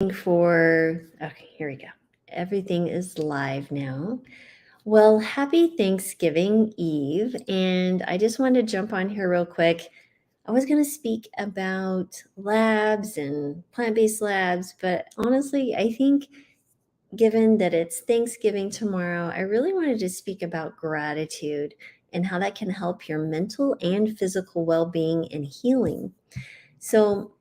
Okay, here we go. Everything is live now. Well, happy Thanksgiving Eve. And I just wanted to jump on here real quick. I was going to speak about labs and plant based labs, but honestly, I think given that it's Thanksgiving tomorrow, I really wanted to speak about gratitude and how that can help your mental and physical well being and healing. So,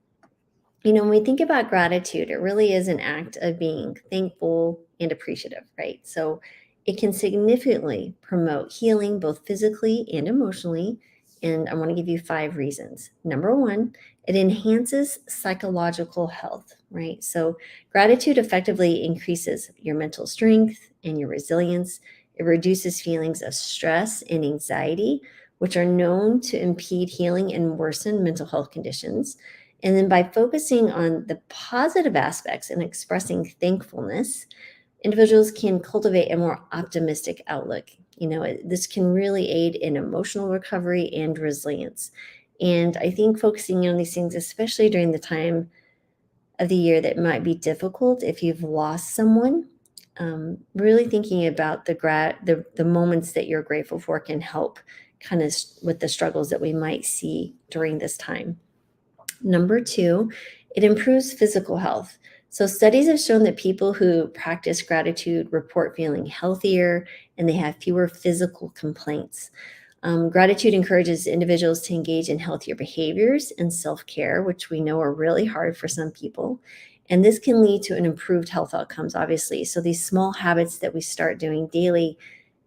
when we think about gratitude, it really is an act of being thankful and appreciative, right? So it can significantly promote healing both physically and emotionally. And I want to give you 5 reasons. Number one, it enhances psychological health, right? So gratitude effectively increases your mental strength and your resilience. It reduces feelings of stress and anxiety, which are known to impede healing and worsen mental health conditions. And then by focusing on the positive aspects and expressing thankfulness, individuals can cultivate a more optimistic outlook. This can really aid in emotional recovery and resilience. And I think focusing on these things, especially during the time of the year that might be difficult if you've lost someone, really thinking about the moments that you're grateful for can help kind of with the struggles that we might see during this time. Number two, it improves physical health. So, studies have shown that people who practice gratitude report feeling healthier and they have fewer physical complaints. Gratitude encourages individuals to engage in healthier behaviors and self care, which we know are really hard for some people. And this can lead to an improved health outcomes, obviously. So, these small habits that we start doing daily,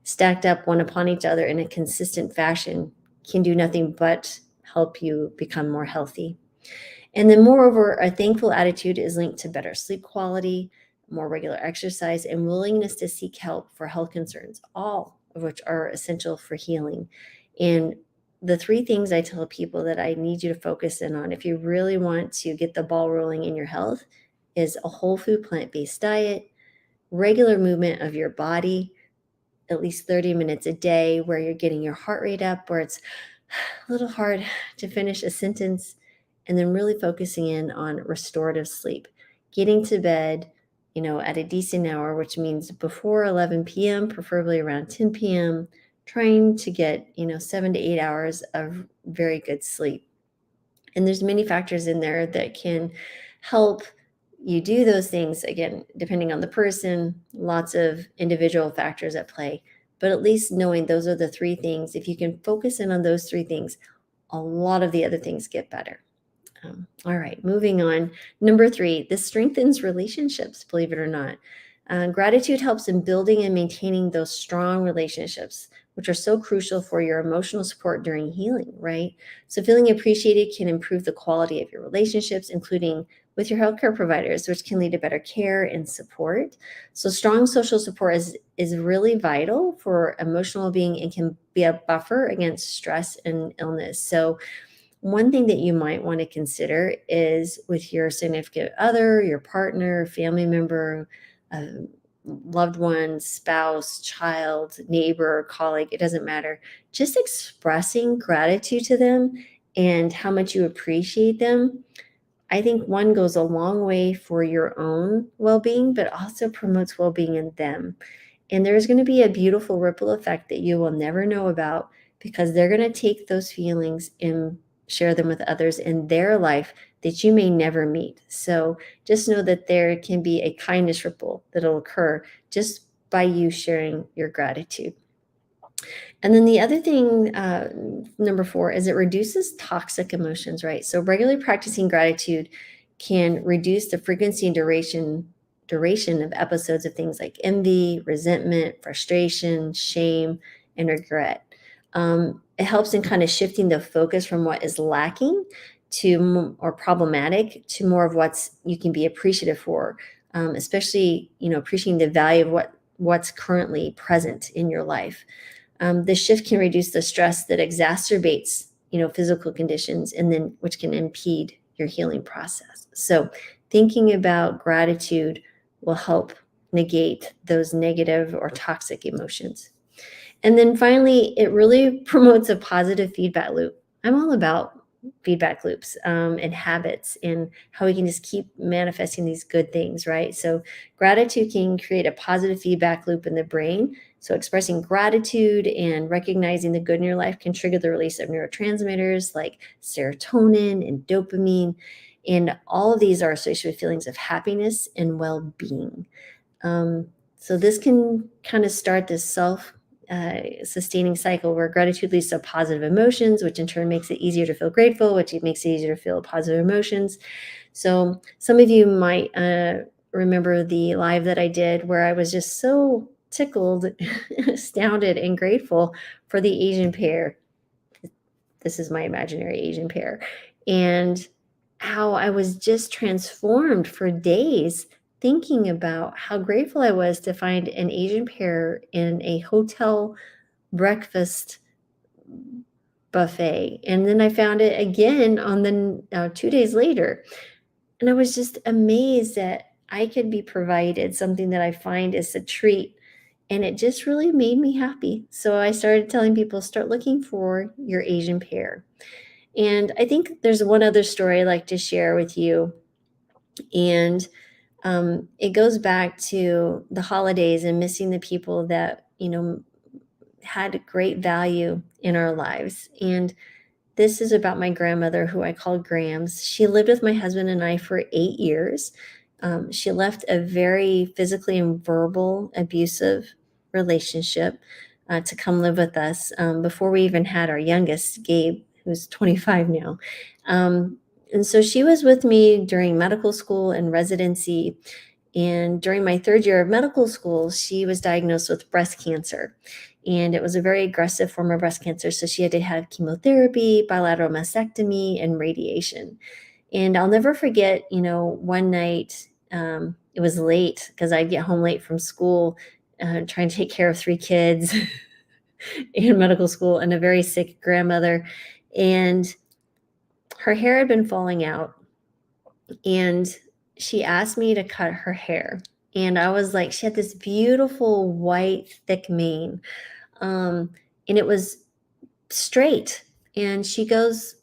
stacked up one upon each other in a consistent fashion, can do nothing but help you become more healthy. And then, moreover, a thankful attitude is linked to better sleep quality, more regular exercise, and willingness to seek help for health concerns, all of which are essential for healing. And the 3 things I tell people that I need you to focus in on if you really want to get the ball rolling in your health is a whole food plant based diet, regular movement of your body, at least 30 minutes a day, where you're getting your heart rate up, where it's a little hard to finish a sentence, and then really focusing in on restorative sleep, getting to bed, at a decent hour, which means before 11 p.m., preferably around 10 p.m., trying to get, 7 to 8 hours of very good sleep. And there's many factors in there that can help you do those things. Again, depending on the person, lots of individual factors at play. But at least knowing those are the 3 things, if you can focus in on those 3 things, a lot of the other things get better. All right, moving on. Number 3, this strengthens relationships, believe it or not. Gratitude helps in building and maintaining those strong relationships, which are so crucial for your emotional support during healing, right? So, feeling appreciated can improve the quality of your relationships, including with your healthcare providers, which can lead to better care and support. So, strong social support is really vital for emotional being and can be a buffer against stress and illness. So, one thing that you might want to consider is with your significant other, your partner, family member, uh, loved one, spouse, child, neighbor, colleague, it doesn't matter. Just expressing gratitude to them and how much you appreciate them. I think one goes a long way for your own well being, but also promotes well being in them. And there's going to be a beautiful ripple effect that you will never know about because they're going to take those feelings and share them with others in their life that you may never meet. So just know that there can be a kindness ripple that'll occur just by you sharing your gratitude. And then the other thing, number 4, is it reduces toxic emotions, right? So regularly practicing gratitude can reduce the frequency and duration of episodes of things like envy, resentment, frustration, shame, and regret. It helps in kind of shifting the focus from what is lacking to or problematic to more of what's you can be appreciative for, especially appreciating the value of what's currently present in your life. This shift can reduce the stress that exacerbates, physical conditions, and then which can impede your healing process. So, thinking about gratitude will help negate those negative or toxic emotions. And then finally, it really promotes a positive feedback loop. I'm all about feedback loops and habits, and how we can just keep manifesting these good things, right? So gratitude can create a positive feedback loop in the brain. So expressing gratitude and recognizing the good in your life can trigger the release of neurotransmitters like serotonin and dopamine. And all of these are associated with feelings of happiness and well-being. Um, so this can kind of start this self sustaining cycle where gratitude leads to positive emotions, which in turn makes it easier to feel grateful, which makes it easier to feel positive emotions. So some of you might remember the live that I did where I was just so tickled, astounded, and grateful for the Asian pear. This is my imaginary Asian pear. And how I was just transformed for days thinking about how grateful I was to find an Asian pear in a hotel breakfast buffet. And then I found it again on the 2 days later. And I was just amazed that I could be provided something that I find is a treat. And it just really made me happy. So I started telling people, start looking for your Asian pear. And I think there's one other story I'd like to share with you. And it goes back to the holidays and missing the people that, had great value in our lives. And this is about my grandmother, who I call Grams. She lived with my husband and I for 8 years. She left a very physically and verbal abusive relationship to come live with us before we even had our youngest, Gabe, who's 25 now. And so she was with me during medical school and residency. And during my third year of medical school, she was diagnosed with breast cancer. And it was a very aggressive form of breast cancer. So she had to have chemotherapy, bilateral mastectomy, and radiation. And I'll never forget, one night, it was late because I'd get home late from school, trying to take care of 3 kids in medical school and a very sick grandmother. And her hair had been falling out. And she asked me to cut her hair. And I was like, she had this beautiful white, thick mane. And it was straight. And she goes,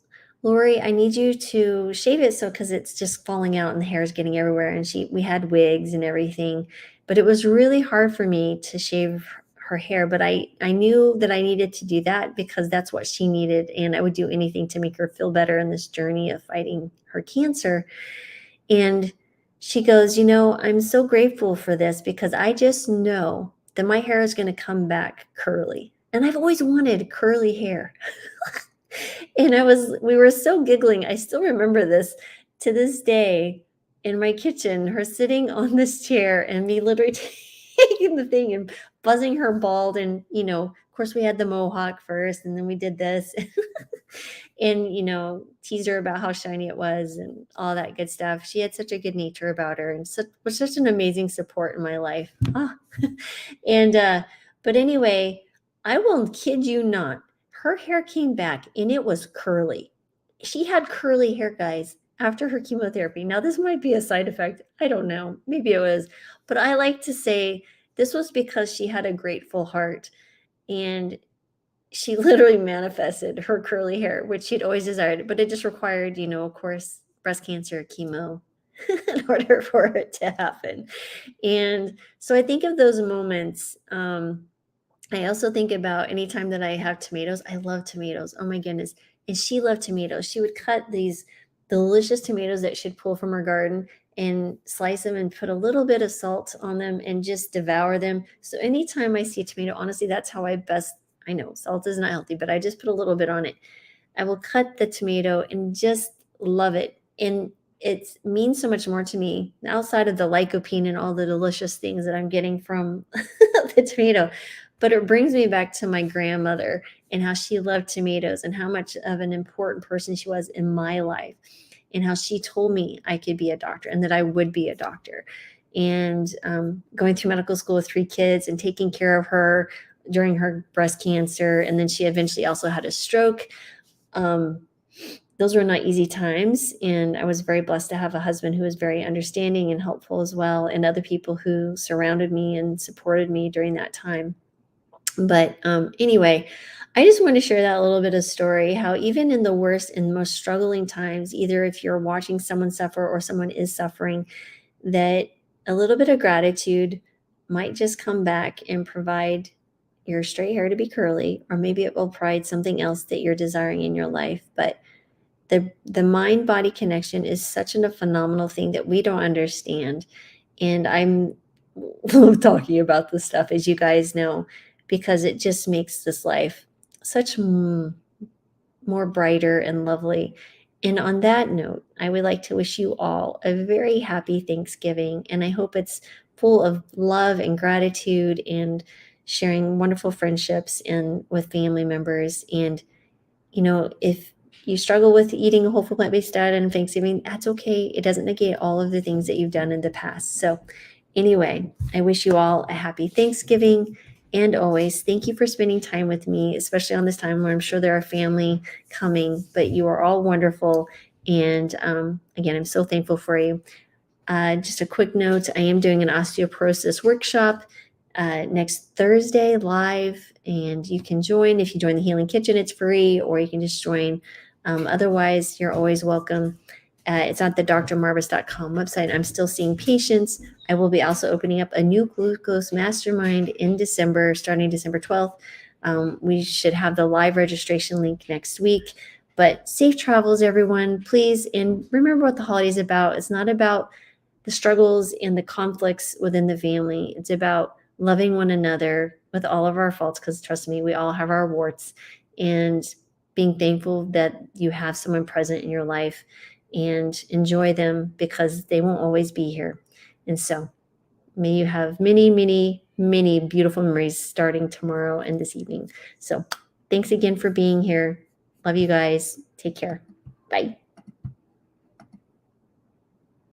Lori, I need you to shave it because it's just falling out and the hair is getting everywhere. And we had wigs and everything, but it was really hard for me to shave her hair. But I knew that I needed to do that because that's what she needed. And I would do anything to make her feel better in this journey of fighting her cancer. And she goes, I'm so grateful for this because I just know that my hair is going to come back curly. And I've always wanted curly hair. And we were so giggling. I still remember this to this day in my kitchen, her sitting on this chair and me literally taking the thing and buzzing her bald. And, of course we had the mohawk first and then we did this and, teased her about how shiny it was and all that good stuff. She had such a good nature about her and was such an amazing support in my life. And, but anyway, I won't kid you not. Her hair came back and it was curly. She had curly hair, guys, after her chemotherapy. Now, this might be a side effect. I don't know. Maybe it was. But I like to say this was because she had a grateful heart and she literally manifested her curly hair, which she'd always desired. But it just required, of course, breast cancer, chemo in order for it to happen. And so I think of those moments. I also think about anytime that I have tomatoes. I love tomatoes. Oh my goodness. And she loved tomatoes. She would cut these delicious tomatoes that she'd pull from her garden and slice them and put a little bit of salt on them and just devour them. So anytime I see a tomato, honestly, that's how I know salt is not healthy, but I just put a little bit on it. I will cut the tomato and just love it. And it means so much more to me outside of the lycopene and all the delicious things that I'm getting from the tomato. But it brings me back to my grandmother and how she loved tomatoes and how much of an important person she was in my life and how she told me I could be a doctor and that I would be a doctor. And going through medical school with 3 kids and taking care of her during her breast cancer. And then she eventually also had a stroke. Those were not easy times. And I was very blessed to have a husband who was very understanding and helpful as well, and other people who surrounded me and supported me during that time. But anyway, I just want to share that little bit of story how even in the worst and most struggling times, either if you're watching someone suffer or someone is suffering, that a little bit of gratitude might just come back and provide your straight hair to be curly, or maybe it will provide something else that you're desiring in your life. But the mind body connection is such a phenomenal thing that we don't understand. And I'm love talking about this stuff, as you guys know, because it just makes this life such more brighter and lovely. And on that note, I would like to wish you all a very happy Thanksgiving. And I hope it's full of love and gratitude and sharing wonderful friendships and with family members. And, if you struggle with eating a whole food plant-based diet on Thanksgiving, that's okay. It doesn't negate all of the things that you've done in the past. So anyway, I wish you all a happy Thanksgiving. And always, thank you for spending time with me, especially on this time where I'm sure there are family coming, but you are all wonderful. And again, I'm so thankful for you. Just a quick note, I am doing an osteoporosis workshop next Thursday live, and you can join. If you join the Healing Kitchen, it's free, or you can just join. Otherwise, you're always welcome. It's at the drmarvis.com website. I'm still seeing patients. I will be also opening up a new glucose mastermind in December, starting December 12th. We should have the live registration link next week. But safe travels, everyone, please. And remember what the holiday is about. It's not about the struggles and the conflicts within the family. It's about loving one another with all of our faults, because trust me, we all have our warts, and being thankful that you have someone present in your life and enjoy them, because they won't always be here. And so may you have many, many, many beautiful memories starting tomorrow and this evening. So thanks again for being here. Love you guys. Take care. Bye.